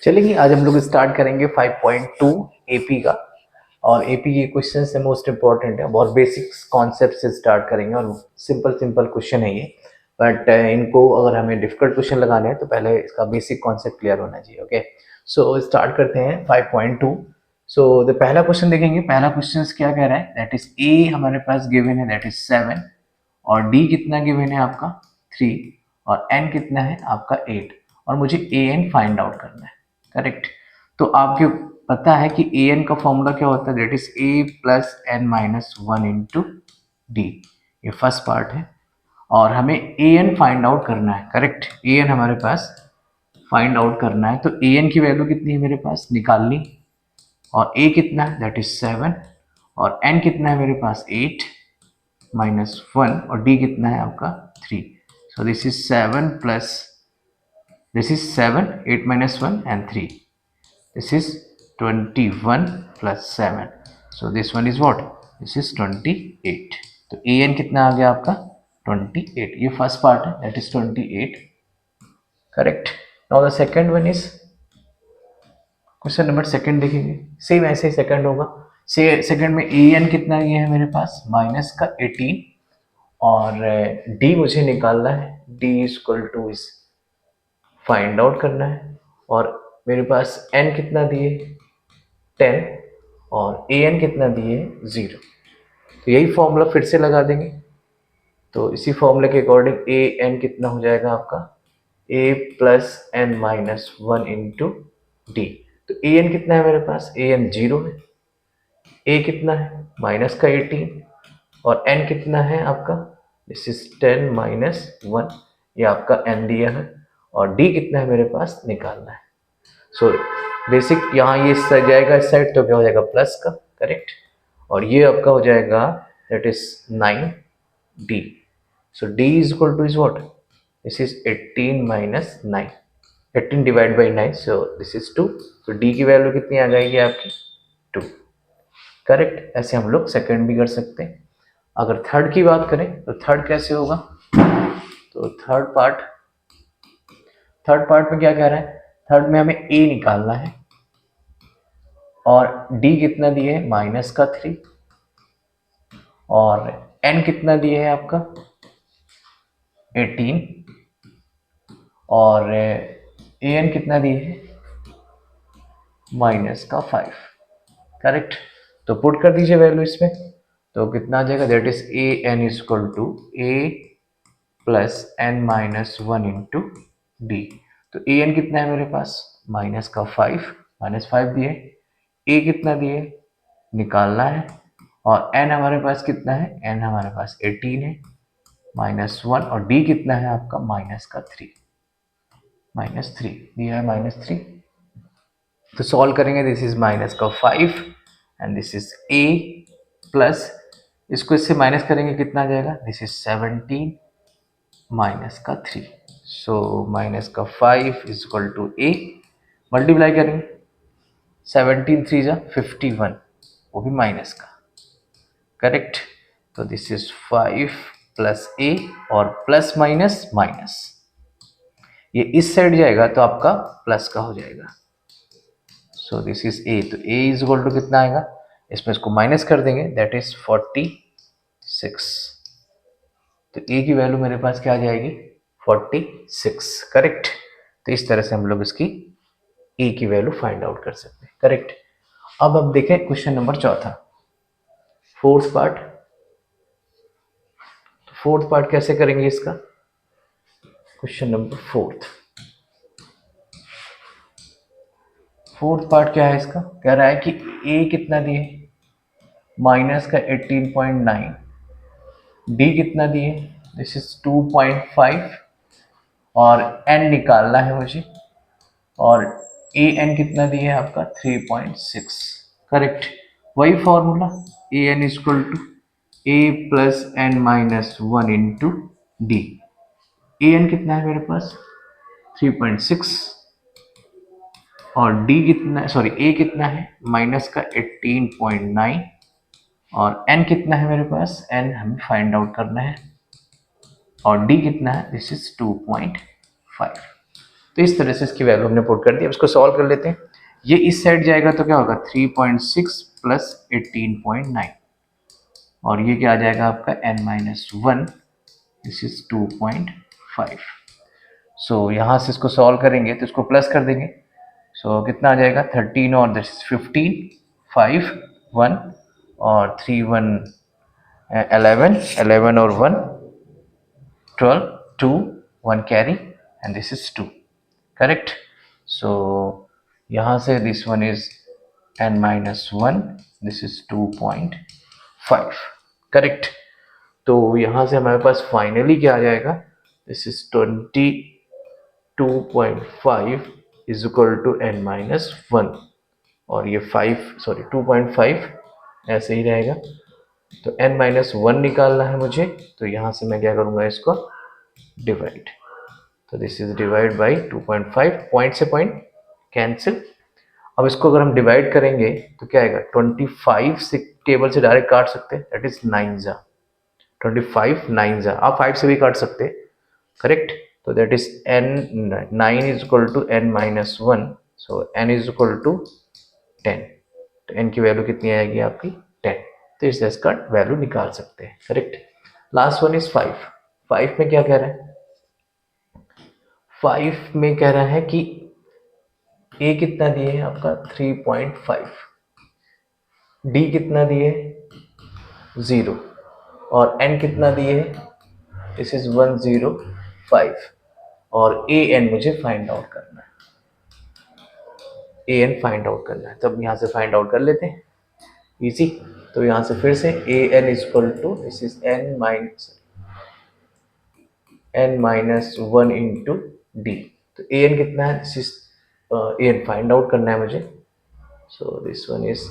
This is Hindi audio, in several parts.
चलिए आज हम लोग स्टार्ट करेंगे 5.2 एपी का। और एपी के क्वेश्चन से मोस्ट इम्पोर्टेंट है, बहुत बेसिक्स कॉन्सेप्ट से स्टार्ट करेंगे और सिंपल सिंपल क्वेश्चन है ये। बट इनको अगर हमें डिफिकल्ट क्वेश्चन लगाने हैं तो पहले इसका बेसिक कॉन्सेप्ट क्लियर होना चाहिए। ओके, सो स्टार्ट करते हैं 5.2। सो द पहला क्वेश्चन देखेंगे। पहला क्वेश्चन क्या कह रहा है, दैट इज ए हमारे पास गिवन है, दैट इज 7, और डी कितना गिवन है आपका 3, और एन कितना है आपका 8, और मुझे ए एन फाइंड आउट करना है। करेक्ट। तो आपको पता है कि ए एन का फॉर्मूला क्या होता है, that is a plus n minus one into d. ये फर्स्ट पार्ट है और हमें ए एन फाइंड आउट करना है। करेक्ट, ए एन हमारे पास फाइंड आउट करना है। तो ए एन की वैल्यू कितनी है मेरे पास, निकालनी। और ए कितना है, दैट इज 7, और एन कितना है मेरे पास 8 माइनस 1, और डी कितना है आपका 3। So this is 7 plus, this is 7, 8 minus 1 and 3. This is 21 plus 7. So this one is what? This is 28. तो ए एन कितना आ गया आपका 28। ये फर्स्ट पार्ट है, that is 28। Correct. Now the second one is question number second देखेंगे। सेम ऐसे ही सेकंड होगा। सेकंड में ए एन कितना ये है मेरे पास माइनस का 18, और डी मुझे निकालना है, D is equal two is find out करना है। और मेरे पास n कितना दिए 10, और ए एन कितना दिए 0। तो यही फॉर्मूला फिर से लगा देंगे। तो इसी फॉर्मूले के अकॉर्डिंग ए एन कितना हो जाएगा आपका a plus n minus one into d. तो ए एन कितना है मेरे पास, ए एन 0 है, a कितना है माइनस का 18, और n कितना है आपका, दिस इज 10 माइनस 1, ये आपका n दिया है, और d कितना है मेरे पास निकालना है। सो बेसिक यहाँ ये सज जाएगा इस साइड, तो क्या हो जाएगा प्लस का। करेक्ट। और ये आपका हो जाएगा that is 9 D. So D is equal two is what, this is 18 minus 9, 18 divide by 9, so this is 2। तो डी की वैल्यू कितनी आ जाएगी आपकी 2। करेक्ट। ऐसे हम लोग सेकंड भी कर सकते हैं। अगर थर्ड की बात करें तो थर्ड कैसे होगा, तो थर्ड पार्ट में क्या कह रहा है, थर्ड में हमें ए निकालना है, और डी कितना दिए है माइनस का 3, और एन कितना दिए है आपका 18, और ए एन कितना दिए है माइनस का 5। करेक्ट। तो पुट कर दीजिए वैल्यू इसमें, तो कितना आ जाएगा, that is a n is equal to a plus n minus one into d. तो ए एन कितना है मेरे पास माइनस का 5, माइनस 5 दिए, ए कितना दिए निकालना है, और एन हमारे पास कितना है, एन हमारे पास 18 है माइनस 1, और डी कितना है आपका माइनस का 3, माइनस 3 दिया है माइनस 3। तो सॉल्व करेंगे, दिस इज माइनस का 5 and this is a plus, इसको इससे माइनस करेंगे कितना आ जाएगा, दिस इज 17 माइनस का 3। सो माइनस का 5 is equal to a, multiply करेंगे 17 3 जा 51, वो भी माइनस का। करेक्ट। तो दिस इज 5 प्लस ए, और प्लस माइनस माइनस, ये इस साइड जाएगा तो आपका प्लस का हो जाएगा। सो दिस इज ए, तो ए इज इक्वल टू कितना आएगा, इसमें इसको माइनस कर देंगे, दैट इज 46। तो ए की वैल्यू मेरे पास क्या आ जाएगी 46। करेक्ट। तो इस तरह से हम लोग इसकी ए की वैल्यू फाइंड आउट कर सकते हैं। करेक्ट। अब देखें क्वेश्चन नंबर चौथा, फोर्थ पार्ट। फोर्थ पार्ट कैसे करेंगे इसका, क्वेश्चन नंबर फोर्थ पार्ट क्या है इसका, कह रहा है कि ए कितना दिए माइनस का 18.9, डी कितना दिए दिस इज 2.5, और एन निकालना है मुझे, और ए एन कितना दिए है आपका 3.6। करेक्ट। वही formula, a n is equal to a plus n minus one into d. A n कितना है मेरे पास 3.6, और डी कितना, सॉरी ए कितना है माइनस का 18.9, और एन कितना है मेरे पास, एन हमें फाइंड आउट करना है, और डी कितना है, दिस इज 2.5। तो इस तरह से इसकी वैल्यू हमने पुट कर दी। अब इसको सॉल्व कर लेते हैं। ये इस साइड जाएगा तो क्या होगा 3.6 प्लस 18.9 और ये क्या आ जाएगा आपका n-1, दिस इज 2.5। सो यहाँ से इसको सॉल्व करेंगे तो इसको प्लस कर देंगे। सो कितना आ जाएगा 13 और दिस इज 15, 5 1 और 3 1 11, 11 और 1 12, 2 1 carry and this is 2, correct. So यहाँ से this one is n-1, this is 2.5, correct. तो यहाँ से हमारे पास फाइनली क्या आ जाएगा, this is 22.5 is equal to n-1 और ये 2.5 ऐसे ही रहेगा। तो n-1 निकालना है मुझे, तो यहाँ से मैं क्या करूँगा, इसको डिवाइड। तो this is divide by 2.5, point से पॉइंट कैंसिल। अब इसको अगर हम डिवाइड करेंगे तो क्या आएगा, 25 से टेबल से डायरेक्ट काट सकते हैं, दैट इज 9 25 9 आप 5 से भी काट सकते हैं, करेक्ट। तो that is n9 is equal to n-1, सो n इज इक्वल टू 10। तो n की वैल्यू कितनी आएगी आपकी 10। तो इस इसका वैल्यू निकाल सकते हैं, करेक्ट। Last one is 5। 5 में क्या कह रहा है, 5 में कह रहा है कि a कितना दिए है आपका 3.5, d कितना दिए 0 और n कितना दिए है, दिस इज 105 और an मुझे फाइंड आउट करना है, an फाइंड आउट करना है। तब यहाँ से फाइंड आउट कर लेते हैं, इजी। तो यहाँ से फिर से an is equal to this is n-1 into d. तो an कितना है, this is an find out करना है मुझे। So this one is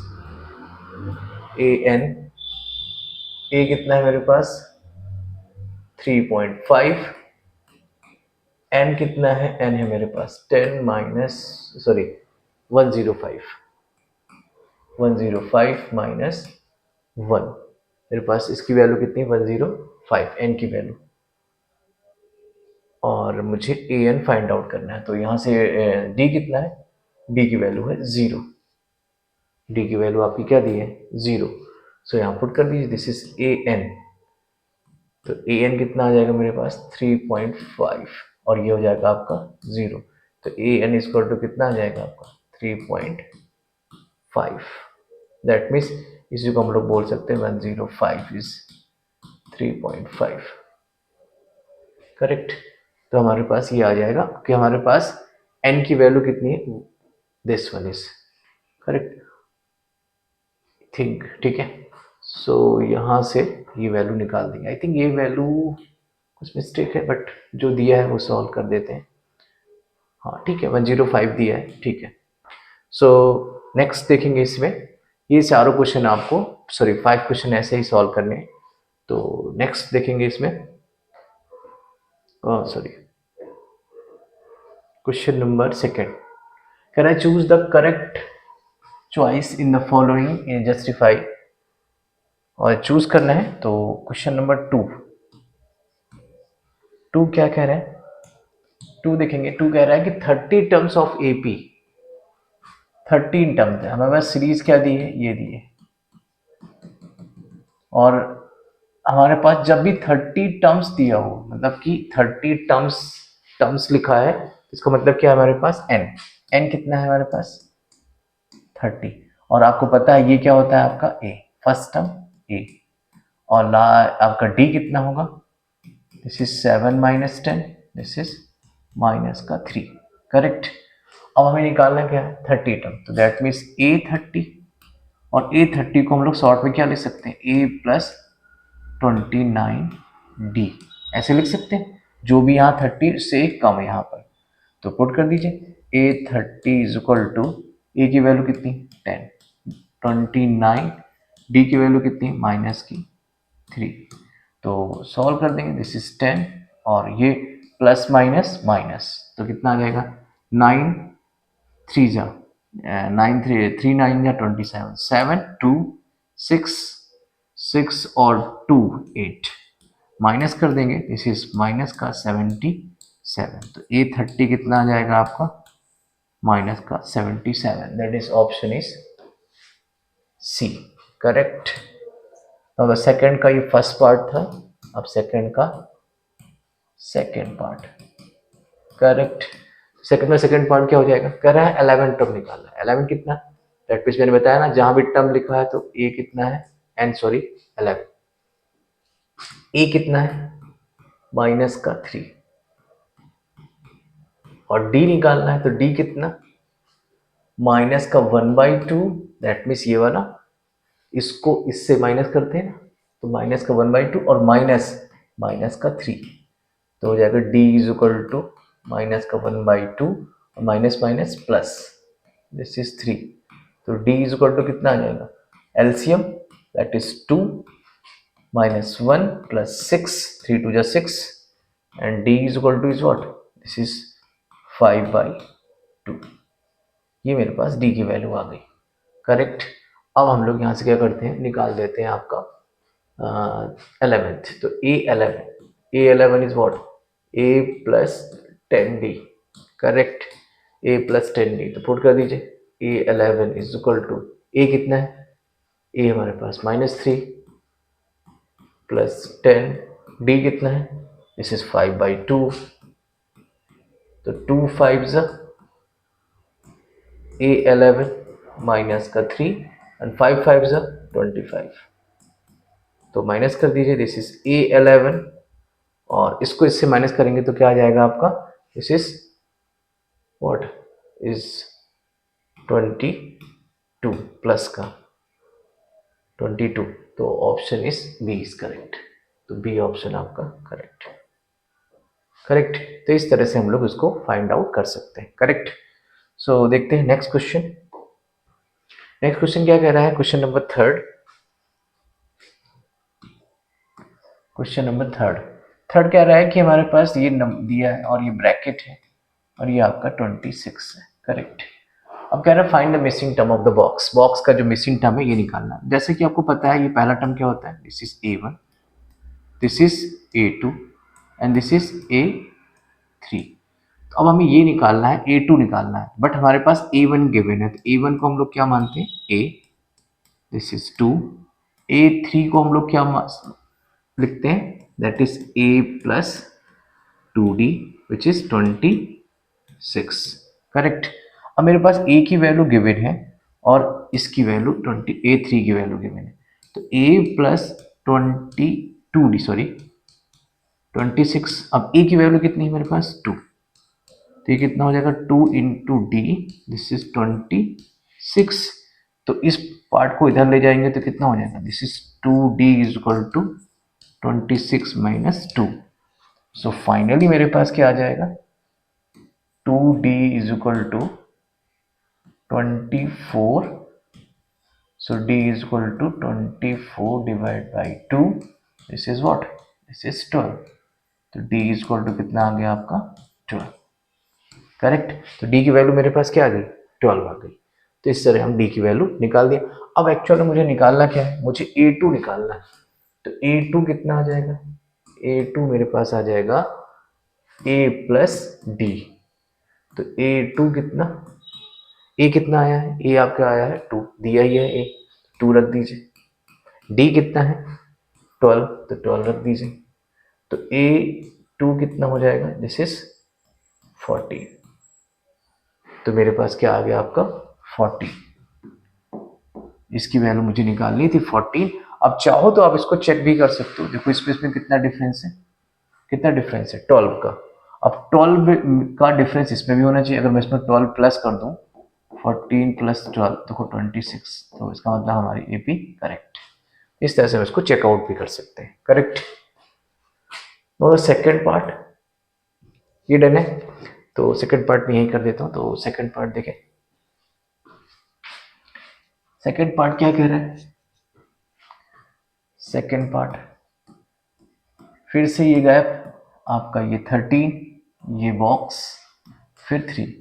an, a कितना है मेरे पास 3.5, n कितना है, n है मेरे पास 10 माइनस 105 माइनस 1, मेरे पास इसकी वैल्यू कितनी 105 n की वैल्यू, और मुझे an फाइंड आउट करना है। तो यहाँ से d कितना है, d की वैल्यू है 0, d की वैल्यू आपकी क्या दी है 0। सो यहाँ पुट कर दीजिए, दिस इज an। तो an कितना आ जाएगा मेरे पास 3.5 और ये हो जाएगा आपका 0। तो an इक्वल टू कितना आ जाएगा आपका 3.5। दैट मीन्स इसी को हम लोग बोल सकते हैं 105 इज 3.5, करेक्ट। तो हमारे पास ये आ जाएगा कि हमारे पास n की वैल्यू कितनी है, this one is correct, think, ठीक है। सो यहाँ से ये वैल्यू निकाल देंगे। आई थिंक ये वैल्यू कुछ मिस्टेक है, बट जो दिया है वो सॉल्व कर देते हैं। हाँ ठीक है, 105 दिया है, ठीक है। सो नेक्स्ट देखेंगे इसमें, ये चारों क्वेश्चन आपको 5 क्वेश्चन ऐसे ही सॉल्व करने हैं। तो नेक्स्ट देखेंगे इसमें, क्वेश्चन नंबर 2 कह रहा है choose the correct choice in the following justify, और चूज करना है। तो क्वेश्चन नंबर 2 क्या कह रहा है, 2 देखेंगे। 2 कह रहा है कि 30 टर्म्स ऑफ एपी, 13 टर्म्स है हमारे पास, सीरीज क्या दी है, ये दी है। और हमारे पास जब भी 30 टर्म्स दिया हो, मतलब कि 30 टर्म्स लिखा है, इसका मतलब क्या है हमारे पास n कितना है हमारे पास 30, और आपको पता है ये क्या होता है आपका a, फर्स्ट टर्म a, और आपका d कितना होगा, this is 7 minus 10, this is minus का 3, करेक्ट। अब हमें निकालना क्या है 30 टर्म, तो दैट मीन्स a30, और a30 को हम लोग शॉर्ट में क्या लिख सकते हैं, a प्लस 29d, ऐसे लिख सकते हैं, जो भी यहाँ 30 से कम है यहाँ पर। तो पुट कर दीजिए a30 is equal to, a की वैल्यू कितनी 10, 29, d की वैल्यू कितनी माइनस की 3। तो सॉल्व कर देंगे, दिस इज 10 और ये प्लस माइनस माइनस, तो कितना आ जाएगा 9 3 जा 9 3 9 या 27, 7 2 6 और 2 8, माइनस कर देंगे, दिस इज माइनस का 76, 7, तो A30 कितना आ जाएगा आपका माइनस का 77, that is option is c, correct. अब सेकंड का ये फर्स्ट पार्ट था, अब सेकंड का सेकंड पार्ट, करेक्ट। सेकंड में सेकंड पार्ट क्या हो जाएगा, कह रहा है 11 टर्म निकालना है। 11 कितना, दैट मींस मैंने बताया ना जहां भी टर्म लिखा है तो ए कितना है, एन सॉरी 11, ए कितना है माइनस का 3, और डी निकालना है तो डी कितना माइनस का 1/2, दैट मीन्स ये वाला, इसको इससे माइनस करते हैं ना, तो माइनस का 1/2 और माइनस माइनस का 3, तो हो जाएगा d is equal to minus का 1/2 और minus minus plus, this is 3, तो d इज इक्वल टू कितना आ जाएगा LCM, that is 2 minus 1 plus 6, 3 2 just 6, and d is equal to is what, this is 5/2, ये मेरे पास d की वैल्यू आ गई, करेक्ट। अब हम लोग यहाँ से क्या करते हैं, निकाल देते हैं आपका 11th, तो A11 is what a plus 10d, correct, a plus 10d, तो पुट कर दीजिए A11 is equal to, a कितना है, a हमारे पास -3 प्लस 10, डी कितना है, दिस इज 5/2, तो 2 5s A11 माइनस का 3 एंड 5 5s 25, तो माइनस कर दीजिए, दिस इज A11, और इसको इससे माइनस करेंगे तो क्या आ जाएगा आपका, this is what is 22 plus का 22, तो option is b is correct, तो बी ऑप्शन आपका करेक्ट, करेक्ट। तो इस तरह से हम लोग इसको फाइंड आउट कर सकते हैं, करेक्ट। सो देखते हैं नेक्स्ट क्वेश्चन। नेक्स्ट क्वेश्चन क्या कह रहा है, question number third, question number third कह रहा है कि हमारे पास ये दिया है और ये ब्रैकेट है और ये आपका 26 है, करेक्ट। अब कह रहा है find the missing term of the box, box का जो मिसिंग टर्म है ये निकालना है। जैसे कि आपको पता है ये पहला टर्म क्या होता है, this is A1, this is A2 and this is A3। तो अब हमें ये निकालना है, A2 निकालना है, बट हमारे पास A1 गिवन है, तो A1 को हम लोग क्या मानते हैं A, दिस इज 2, A3 को हम लोग क्या लिखते हैं, that is A plus 2D which is 26, correct. अब मेरे पास A की वैल्यू गिवन है और इसकी वैल्यू A3 की वैल्यू गिवन है, तो A प्लस 22D सॉरी 26, अब A की वैल्यू कितनी है मेरे पास 2, तो ये कितना हो जाएगा 2 इंटू डी, दिस इज 26, तो इस पार्ट को इधर ले जाएंगे तो कितना हो जाएगा, this is 2D is equal to 26 minus 2, so finally मेरे पास क्या आ जाएगा 2D is equal to 24, so D is equal to 24 divide by 2, this is what, this is 12, तो D इज इक्वल टू कितना आ गया आपका 12, करेक्ट। तो D की वैल्यू मेरे पास क्या आ गई 12 आ गई, तो इस तरह हम D की वैल्यू निकाल दिया। अब एक्चुअली मुझे निकालना क्या है, मुझे A2 निकालना है, तो A2 कितना आ जाएगा, A2 मेरे पास आ जाएगा A प्लस डी, तो A2 कितना, A कितना आया है, A आपका आया है 2, दिया ही है A, 2 रख दीजिए, D कितना है 12, तो 12 रख दीजिए, तो A2 कितना हो जाएगा, दिस इज 40, तो मेरे पास क्या आ गया आपका 40, इसकी वैल्यू मुझे निकालनी थी 14। अब चाहो तो आप इसको चेक भी कर सकते हो, देखो इसमें कितना डिफरेंस है, कितना डिफरेंस है 12 का, अब 12 का डिफरेंस इसमें भी होना चाहिए, अगर मैं इसमें 12 प्लस कर दूं 14 प्लस 12 देखो 26, तो इसका मतलब हमारी एपी करेक्ट, इस तरह से हम इसको चेकआउट भी कर सकते हैं, करेक्ट। और सेकेंड पार्ट ये डन है, तो सेकेंड पार्ट में यही कर देता हूँ, तो सेकेंड पार्ट देखें, सेकेंड पार्ट क्या कह रहा है, सेकेंड पार्ट फिर से ये गैप आपका, ये 13, ये बॉक्स, फिर 3,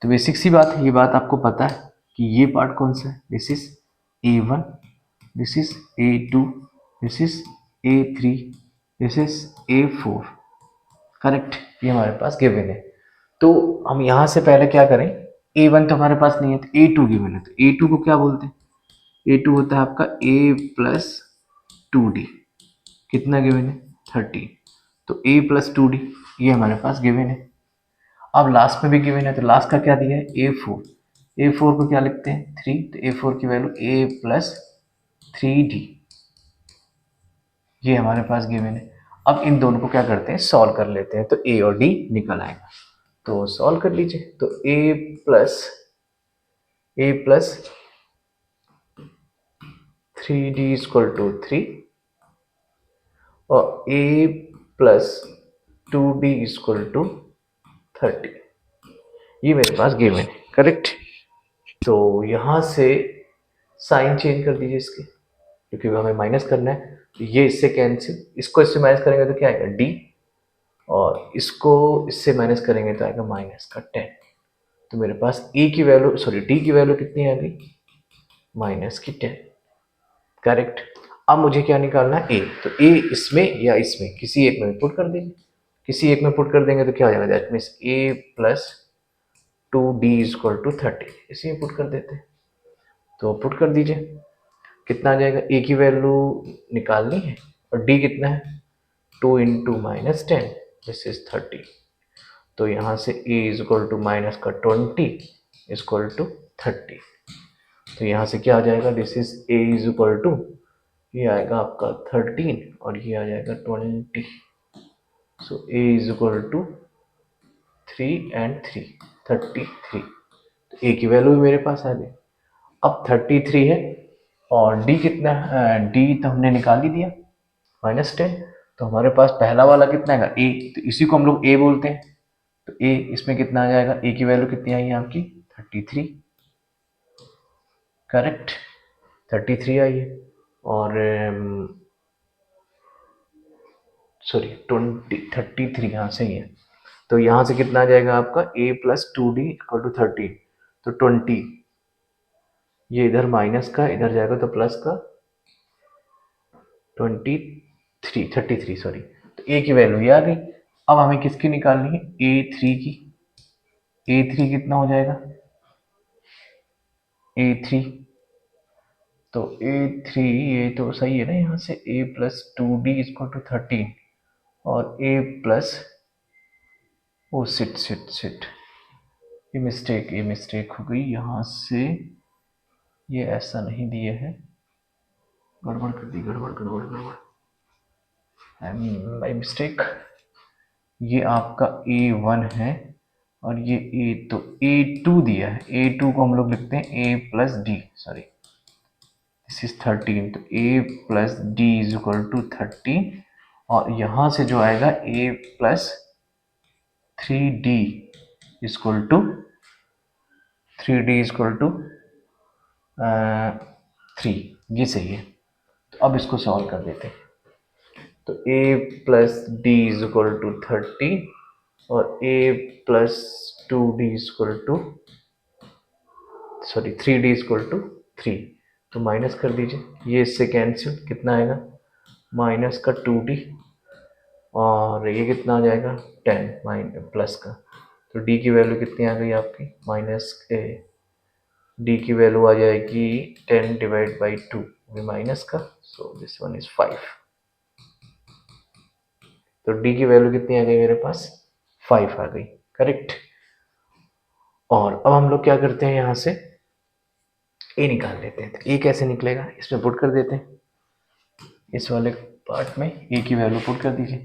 तो बेसिक सी बात है, ये बात आपको पता है कि ये पार्ट कौन सा है, this is A1, this is A2, this is A3, this is A4, correct, ये हमारे पास गिवन है। तो हम यहाँ से पहले क्या करें, A1 तो हमारे पास नहीं है, तो A2 गिवन है, तो A2 को क्या बोलते हैं, A2 होता है आपका A+2D, कितना गिवन है 30, तो A+2D ये हमारे पास गिवन है। अब लास्ट में भी गिवन है, तो लास्ट का क्या दिया है A4, A4 को क्या लिखते हैं 3, तो A4 की वैल्यू A+3D, ये हमारे पास गिवन है। अब इन दोनों को क्या करते हैं सॉल्व कर लेते हैं, तो A और D निकल आएगा, तो सॉल्व कर लीजिए। तो A+3D इक्वल टू 3 और A+2D इक्वल टू 30, ये मेरे पास गिवन है, करेक्ट। तो यहाँ से साइन चेंज कर दीजिए इसके, क्योंकि हमें माइनस करना है, तो ये इससे कैंसिल, इसको इससे माइनस करेंगे तो क्या आएगा D, और इसको इससे माइनस करेंगे तो आएगा -10। तो मेरे पास D की वैल्यू कितनी आ गई -10, करेक्ट। अब मुझे क्या निकालना है A, तो A इसमें या इसमें किसी एक में पुट कर देंगे, किसी एक में पुट कर देंगे तो क्या हो जाएगा, that means A+2D equal to 30, इसी में पुट कर देते हैं, तो पुट कर दीजिए, कितना आ जाएगा, A की वैल्यू निकालनी है और D कितना है 2 इंटू -10, दिस इज 30, तो यहाँ से A equal to -20 equal to 30, तो यहाँ से क्या आ जाएगा, this is A equal to, ये आएगा आपका 13 और ये आ जाएगा 20, so A equal to 3 and 3 33, तो A की वैल्यू भी मेरे पास आ गई। अब 33 है और D कितना है, D तो हमने निकाल ही दिया -10, तो हमारे पास पहला वाला कितना है A, तो इसी को हम लोग A बोलते हैं, तो A इसमें कितना आ जाएगा, A की वैल्यू कितनी आई है आपकी 33, करेक्ट 33 आई है, और सॉरी 33 यहाँ से ही है, तो यहाँ से कितना आ जाएगा आपका A+2D इक्वल टू 30, तो 20, ये इधर माइनस का इधर जाएगा तो प्लस का 33 सॉरी, तो A की वैल्यू ये आ गई। अब हमें किसकी निकालनी है A3 की, A3 कितना हो जाएगा A3, तो A3 ये तो सही है ना, यहाँ से A+2D इक्वल टू 13 और A प्लस, ओ सिट ये मिस्टेक हो गई, यहाँ से ये ऐसा नहीं दिए है, गड़बड़ कर दी, गड़बड़ बाई मिस्टेक, ये आपका A1 है और ये A, तो A2 दिया है, A2 को हम लोग लिखते हैं A+D, सॉरी दिस इज 13, तो A+D इज इक्वल टू 13, और यहाँ से जो आएगा A+3D equal to 3D equal to 3, ये सही है। तो अब इसको सॉल्व कर देते हैं, तो A+D इज इक्वल टू 30 और A+2D equal to 3D equal to 3, तो माइनस कर दीजिए, ये इससे कैंसिल, कितना आएगा माइनस का 2D और ये कितना आ जाएगा 10 प्लस का, तो D की वैल्यू कितनी आ गई आपकी D की वैल्यू आ जाएगी 10 डिवाइड बाई 2 माइनस का, सो दिस वन इज 5, तो D की वैल्यू कितनी आ गई मेरे पास 5 आ गई, करेक्ट। और अब हम लोग क्या करते हैं, यहाँ से A निकाल लेते हैं, तो A कैसे निकलेगा, इसमें पुट कर देते हैं, इस वाले पार्ट में A की वैल्यू पुट कर दीजिए,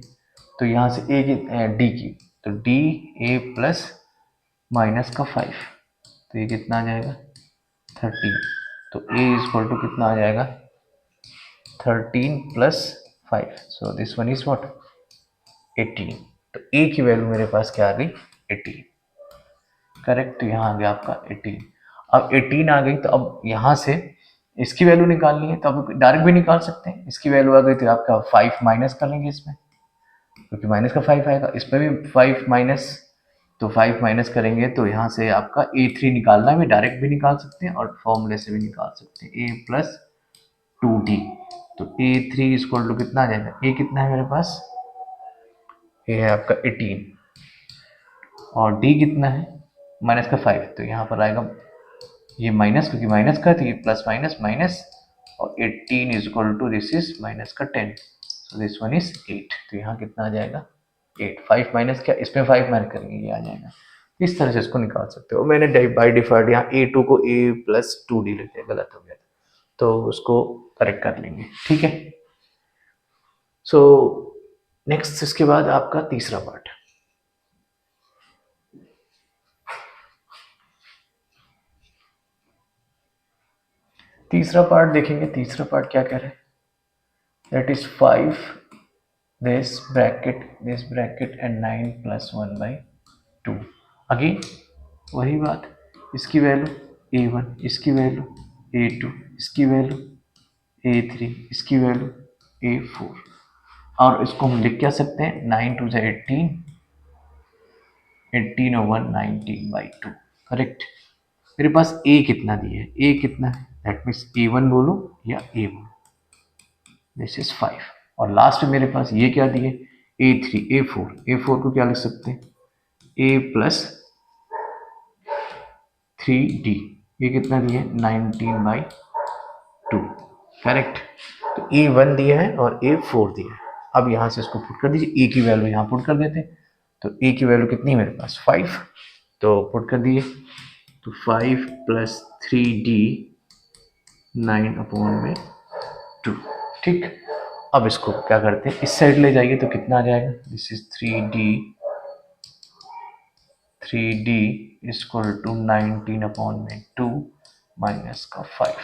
तो यहाँ से D की, तो D A प्लस माइनस का 5, तो ये कितना आ जाएगा 13, तो A इक्वल टू कितना आ जाएगा 13 plus 5, so this one is what 18, तो A की वैल्यू मेरे पास क्या आ गई 18, करेक्ट, तो यहाँ आ गया आपका 18। अब 18 आ गई, तो अब यहाँ से इसकी वैल्यू निकालनी है, तो अब डायरेक्ट भी निकाल सकते हैं, इसकी वैल्यू आ गई तो आपका 5 माइनस कर लेंगे इसमें, क्योंकि माइनस का 5 आएगा, इसमें भी 5 माइनस, तो 5 माइनस करेंगे तो यहाँ से आपका A3 निकालना है, भी डायरेक्ट भी निकाल सकते हैं और फॉर्मूले से भी निकाल सकते हैं A+2D, तो A3 इक्वल टू कितना आ जाएगा, A कितना है मेरे पास ये है आपका 18 और डी कितना है माइनस का 5, तो यहाँ पर आएगा ये माइनस, क्योंकि माइनस का तो ये प्लस माइनस माइनस, और 18 is equal to this is minus का 10, सो दिस वन इज 8, तो यहाँ कितना आ जाएगा 8, 5 माइनस क्या, इसमें 5 माइनस करेंगे ये आ जाएगा। इस तरह से इसको निकाल सकते हो। मैंने बाई डिफॉल्ट यहाँ A2 को A प्लस 2D लिख दिया, गलत हो गया तो उसको करेक्ट कर लेंगे, ठीक है। सो नेक्स्ट इसके बाद आपका तीसरा पार्ट, तीसरा पार्ट देखेंगे। तीसरा पार्ट क्या कह रहे हैं, that is 5 this bracket and 9 plus 1 by 2। Again वही बात, इसकी वैल्यू A1, इसकी वैल्यू A2, इसकी वैल्यू A3, इसकी वैल्यू A4, और इसको हम लिख क्या सकते हैं 9 2 18, 18 और 1 19 बाई 2, करेक्ट। मेरे पास A कितना दिया है, A कितना है, दैट मीन्स A1 बोलो या A बोलो, दिस इज 5, और लास्ट में मेरे पास ये क्या दिए A3 A4, A4 को क्या लिख सकते हैं A प्लस 3D, ये कितना दिया है 19 बाई 2, करेक्ट। तो A1 दिया है और A4 दिया है। अब यहाँ से इसको पुट कर दीजिए, A की वैल्यू यहाँ पुट कर देते हैं, तो A की वैल्यू कितनी है मेरे पास 5, तो पुट कर दिए, तो 5 प्लस 3D 9 अपॉन में 2, ठीक। अब इसको क्या करते हैं, इस साइड ले जाइए तो कितना आ जाएगा, this is 3D equal to 19 upon में 2 माइनस का 5,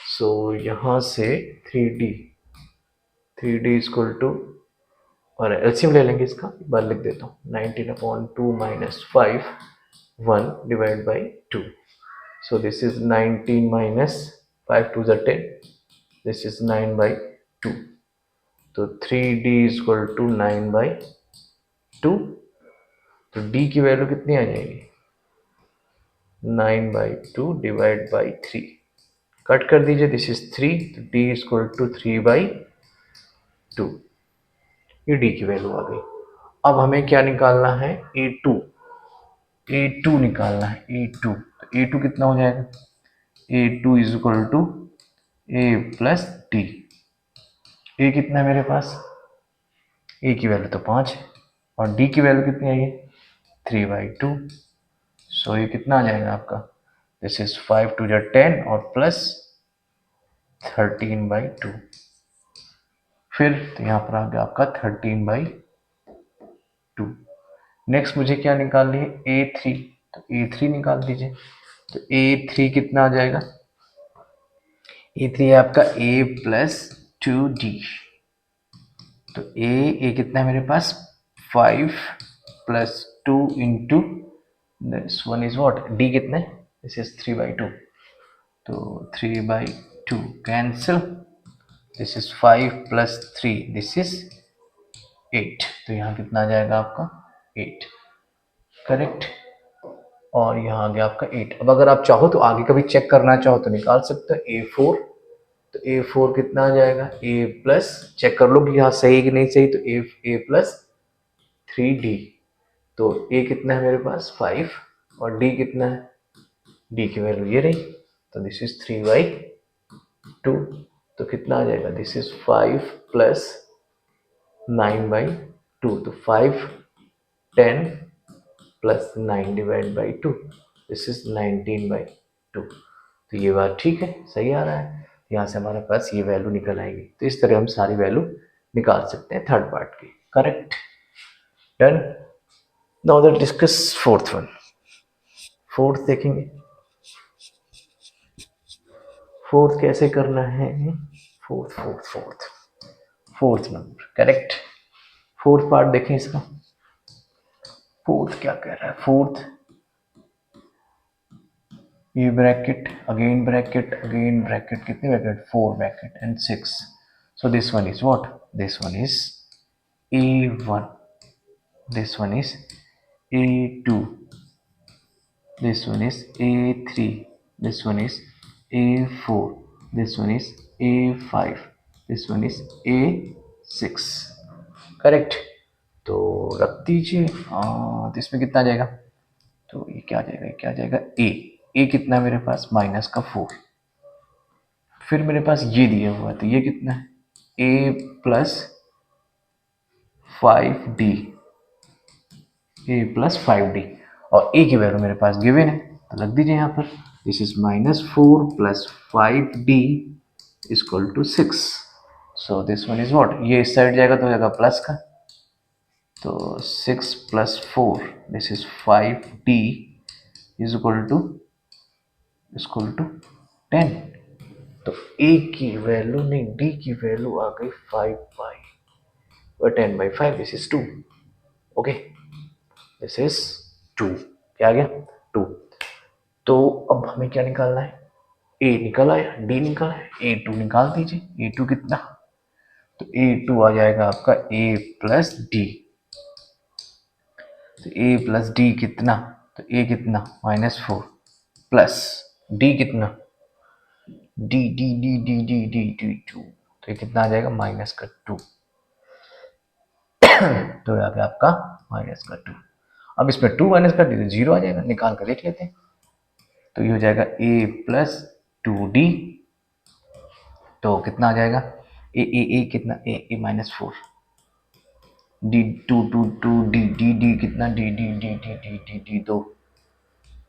सो यहाँ से 3D इक्वल टू, और एलसीएम ले लेंगे इसका, एक बार लिख देता हूँ 19 upon 2 minus 5 1 divide by 2, so this is 19 minus 5 2 10, this is 9 by 2, तो 3D इक्वल टू 9 बाई 2, तो D की वैल्यू कितनी आ जाएगी 9 बाई 2 डिवाइड बाई 3, कट कर दीजिए, दिस इज 3, तो D इक्वल टू 3 बाई 2, ये D की वैल्यू आ गई। अब हमें क्या निकालना है A2 निकालना है, A2, तो A2 कितना हो जाएगा A2 is equal to A plus d, A कितना है मेरे पास, A की वैल्यू तो 5 है और D की वैल्यू कितनी आई है 3 बाई 2, सो ये कितना आ जाएगा आपका, दिस इज 5 2 10 और प्लस 13 बाई 2, फिर तो यहाँ पर आ गया आपका 13 बाई 2। नेक्स्ट मुझे क्या निकालनी है A3, तो A3 निकाल दीजिए, तो A3 कितना आ जाएगा, A3 है आपका A प्लस 2D, तो A कितना है मेरे पास 5 plus 2 into this one is what D कितना है, दिस इज 3 बाई 2, तो 3 by 2 cancel, this is 5 plus 3, this is 8, तो यहाँ कितना आ जाएगा आपका 8, करेक्ट, और यहाँ आ गया आपका 8। अब अगर आप चाहो तो आगे कभी चेक करना चाहो तो निकाल सकते हो A4, तो A4 कितना आ जाएगा A प्लस, चेक कर लो कि यहाँ सही है कि नहीं सही, तो A प्लस 3D, तो A कितना है मेरे पास 5 और D कितना है, D की वैल्यू ये रही, तो दिस इज 3 बाई 2, तो कितना आ जाएगा, दिस इज 5 प्लस 9 बाई 2, तो 5 10 plus 9 divide by 2, this is 19 by 2, तो ये बात ठीक है, सही आ रहा है, यहाँ से हमारे पास ये वैल्यू निकल आएगी। तो इस तरह हम सारी वैल्यू निकाल सकते हैं थर्ड पार्ट की, correct, done. Now let's discuss fourth one, fourth देखेंगे, फोर्थ कैसे करना है, fourth fourth fourth fourth number, correct. Fourth part देखें इसका, फोर्थ क्या कह रहा है, फोर्थ ये bracket again bracket again bracket, कितने bracket 4 bracket and 6, so this one is what, this one is A1, this one is A2, this one is A3, this one is A4, this one is A5, this one is A6, correct। तो रख दीजिए। तो इसमें कितना आ जाएगा, तो ये क्या आ जाएगा, ये क्या आ जाएगा, ए कितना है मेरे पास, -4। फिर मेरे पास ये दिया हुआ है, तो ये कितना है, a + 5d, a + 5d, और a की वैल्यू मेरे पास गिवन है, तो रख दीजिए यहाँ पर, this is -4 + 5d = 6। So this one is what, ये इस साइड जाएगा तो हो जाएगा प्लस का, तो 6 + 4, दिस इज 5d = 10। तो a की वैल्यू नहीं, d की वैल्यू आ गई 5/10/5, this is 2। Okay, this is 2, क्या आ गया, 2। तो अब हमें क्या निकालना है, a निकल आया, d निकला है, a2 निकाल दीजिए। a2 कितना, तो a2 आ जाएगा आपका a + d, तो a + d कितना, तो a कितना -4 प्लस d कितना, d d d d d d d 2, तो ये कितना आ जाएगा, -2। तो आ गया आपका -2। अब इसमें 2 माइनस कर दी तो 0 आ जाएगा, निकाल कर देख लेते हैं। तो ये हो जाएगा a + 2d, तो कितना आ जाएगा, ए कितना, ए -4, d 2 d d d कितना, d d d d d d d 2,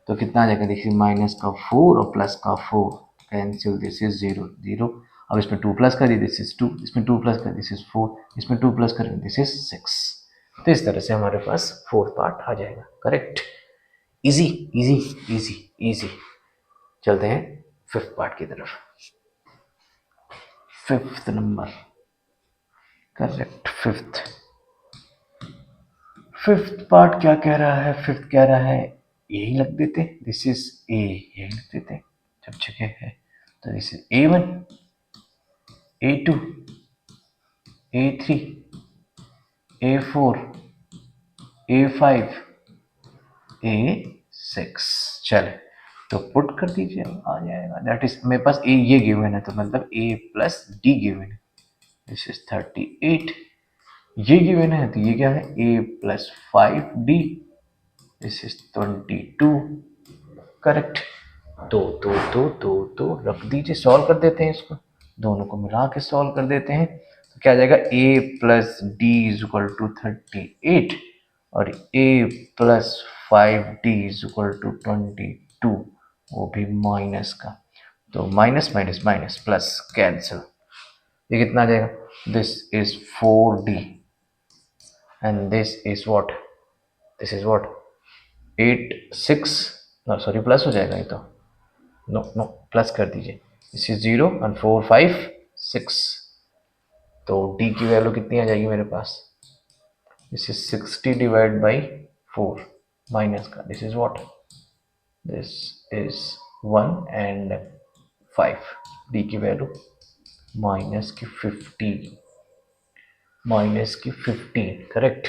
तो कितना आ जाएगा, देखिए -4 और +4 कैंसिल, दिस इज 0 0। अब इसमें 2 प्लस करिए, दिस इज 2, इसमें 2 प्लस करिए, दिस इज 4, इसमें 2 प्लस करें, दिस इज 6। तो इस तरह से हमारे पास फोर्थ पार्ट आ जाएगा, correct. Easy easy easy easy. चलते हैं फिफ्थ पार्ट की तरफ। Fifth number, correct, fifth part क्या कह रहा है, फिफ्थ कह रहा है, यही लग देते, दिस इज ए, यही लग देते जब जगह है, तो this is A1, A2, A3, A4, A5, A6। चले, तो पुट कर दीजिए, आ जाएगा, दैट इज मेरे पास ए ये गिवन है, तो मतलब a + d गिवन है, दिस इज 38। ये गिवन है, तो ये क्या है, a + 5d, this is 22, correct. तो रख दीजिए, सॉल्व कर देते हैं इसको, दोनों को मिला के सॉल्व कर देते हैं, तो क्या आ जाएगा, a + d = 38 और a + 5d = 22, वो भी माइनस का, तो minus minus minus plus cancel, ये कितना आ जाएगा, this is 4d and this is what, this is what 8 6, sorry plus हो जाएगा ये तो, नो नो प्लस कर दीजिए, दिस इज 0 एंड 4 5 6, तो d की वैल्यू कितनी आ जाएगी मेरे पास, दिस इज 60 / 4 माइनस का, this is what, this is 1 and 5, d की वैल्यू -15, करेक्ट।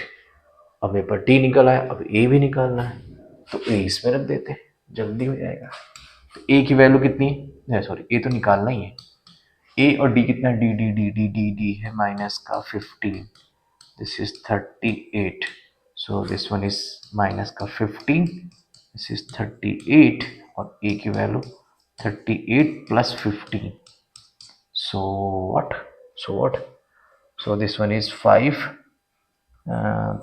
अब यहाँ पर d निकल आया, अब a भी निकालना है, तो a इसमें रख देते हैं, जल्दी हो जाएगा। तो a की वैल्यू कितनी है, सॉरी a तो निकालना ही है, a और d कितना, d d d d d d है -15, this is 38, so this one is -15, this is 38 और a की value 38 + 15, so what, so this one is 5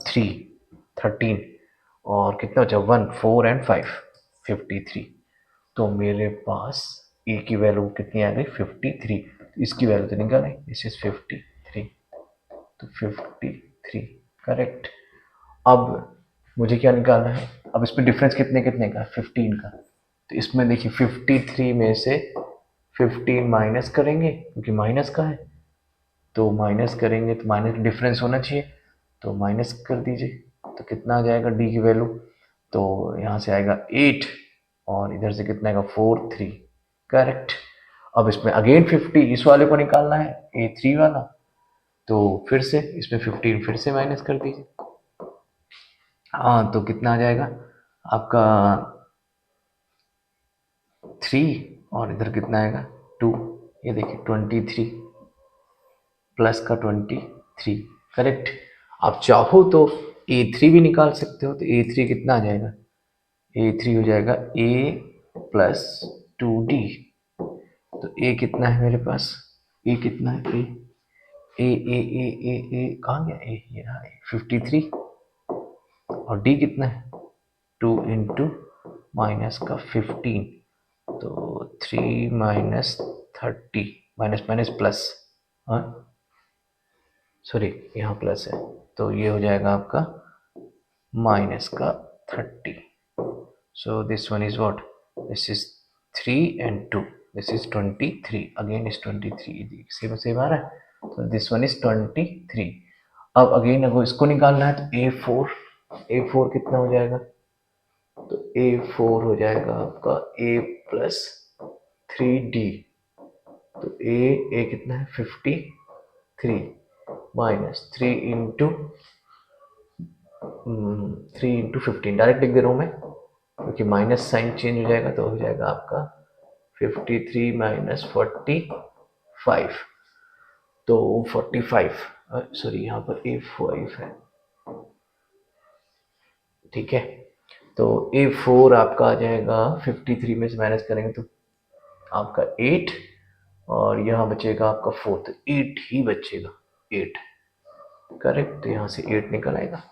3 13 और कितना बचा, 1 4 एंड 5 53। तो मेरे पास ए की वैल्यू कितनी आ गई, 53, इसकी वैल्यू तो निकाल आई, दिस इज 53, तो 53, करेक्ट। अब मुझे क्या निकालना है, अब इसमें डिफरेंस कितने कितने का, 15 का, तो इसमें देखिए 53 में से 15 माइनस करेंगे क्योंकि माइनस का है, तो माइनस करेंगे तो माइनस डिफरेंस होना चाहिए, तो माइनस कर दीजिए, तो कितना आ जाएगा डी की वैल्यू, तो यहाँ से आएगा 8 और इधर से कितना आएगा 4 3, करेक्ट। अब इसमें अगेन 50 इस वाले को निकालना है, A3 वाला, तो फिर से इसमें 15 फिर से माइनस कर दीजिए, हाँ, तो कितना आ जाएगा आपका 3 और इधर कितना आएगा 2, ये देखिए 23 प्लस का 23, करेक्ट। आप चाहो तो A3 भी निकाल सकते हो, तो A3 कितना आ जाएगा, A3 हो जाएगा A प्लस 2D। तो A कितना है मेरे पास, A कितना है, ए कहाँ गया, ए ये रहा, 53। और D कितना है, 2 इंटू माइनस का 15, तो 3 माइनस 30, माइनस माइनस प्लस, हाँ सॉरी यहाँ प्लस है, तो ये हो जाएगा आपका माइनस का 30। So this one is what? This is 3 and 2. This is 23. Again is 23. Same आ रहा है, तो this one is 23. अब अगेन अगर इसको निकालना है तो A4 कितना हो जाएगा, तो A4 हो जाएगा आपका A प्लस 3D। तो A कितना है 53 माइनस 3 इंटू 15, डायरेक्ट लिख दे रहा हूँ मैं क्योंकि माइनस साइन चेंज हो जाएगा, तो हो जाएगा आपका 53 माइनस 45, तो 45, सॉरी यहाँ पर A5 है, ठीक है। तो A4 आपका आ जाएगा 53 में से माइनस करेंगे तो आपका 8, और यहाँ बचेगा आपका 4, तो 8 ही बचेगा, 8 करेक्ट। तो यहाँ से 8 निकल आएगा।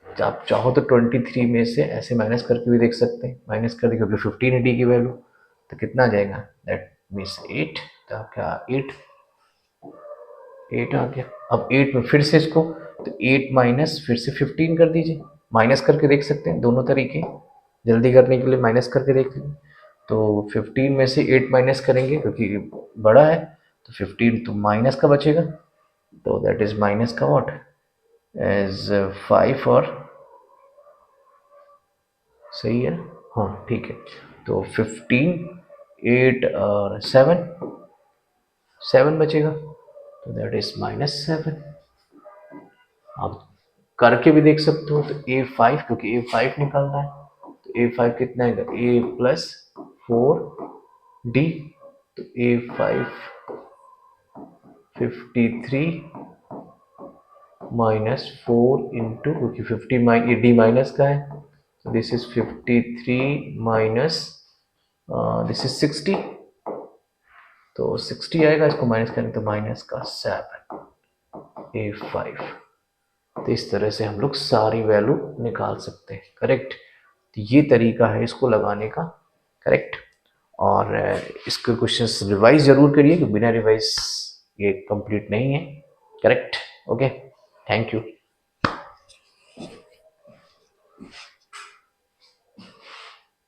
तो आप चाहो तो 23 में से ऐसे माइनस करके भी देख सकते हैं, माइनस कर दे क्योंकि 15 है डी की वैल्यू, तो कितना आ जाएगा, दैट मीन्स 8। तो आपका 8 आ गया। अब 8 में फिर से इसको, तो 8 माइनस फिर से 15 कर दीजिए, माइनस करके देख सकते हैं, दोनों तरीके जल्दी करने के लिए माइनस करके देख लीजिए। तो 15 में से 8 माइनस करेंगे क्योंकि बड़ा है, तो 15 तो माइनस का बचेगा, तो दैट इज माइनस का व्हाट एज 5, और सही है, हाँ ठीक है। तो 15, 8 और 7 बचेगा, तो दैट इज -7। आप करके भी देख सकते हो, तो A5 क्योंकि A5 निकालना है, तो A5 कितना है, A प्लस 4D, तो A5 53 माइनस 4 इंटू, क्योंकि 50 D माइनस का है, तो this is 53 minus this is 60, तो 60 आएगा, इसको माइनस करेंगे तो माइनस का 7, A5। तो इस तरह से हम लोग सारी वैल्यू निकाल सकते हैं, करेक्ट। तो ये तरीका है इसको लगाने का, करेक्ट। और इसके क्वेश्चंस रिवाइज जरूर करिए, कि बिना रिवाइज ये कंप्लीट नहीं है, करेक्ट। Okay, thank you.